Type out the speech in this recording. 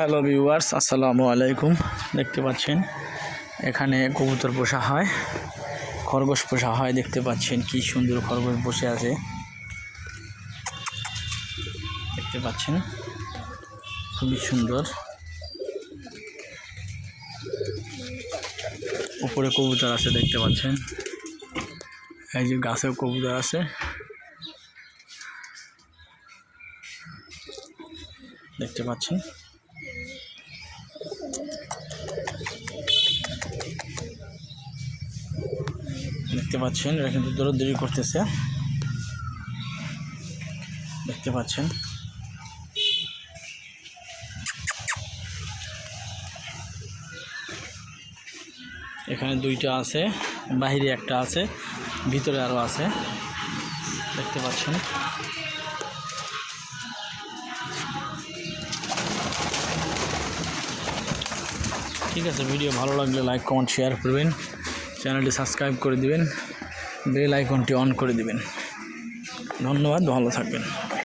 Hello viewers, আসসালামু আলাইকুম। দেখতে পাচ্ছেন এখানে কবুতর পোষা হয়, খরগোশ পোষা হয়। দেখতে পাচ্ছেন কি সুন্দর খরগোশ বসে আছে, দেখতে পাচ্ছেন খুবই সুন্দর। উপরে কবুতর আছে, দেখতে পাচ্ছেন। এই যে গাছেও কবুতর আছে, দেখতে পাচ্ছেন। দেখতে পাচ্ছেন এরা কিন্তু দৌড়াদৌড়ি করতেছে, দেখতে পাচ্ছেন। এখানে দুইটা আছে, বাহিরে একটা আছে, ভিতরে আরও আছে, দেখতে পাচ্ছেন। ঠিক আছে, ভিডিও ভালো লাগলে লাইক কমেন্ট শেয়ার করবেন, চ্যানেলটি সাবস্ক্রাইব করে দিবেন, বেল আইকনটি অন করে দিবেন। ধন্যবাদ, ভালো থাকবেন।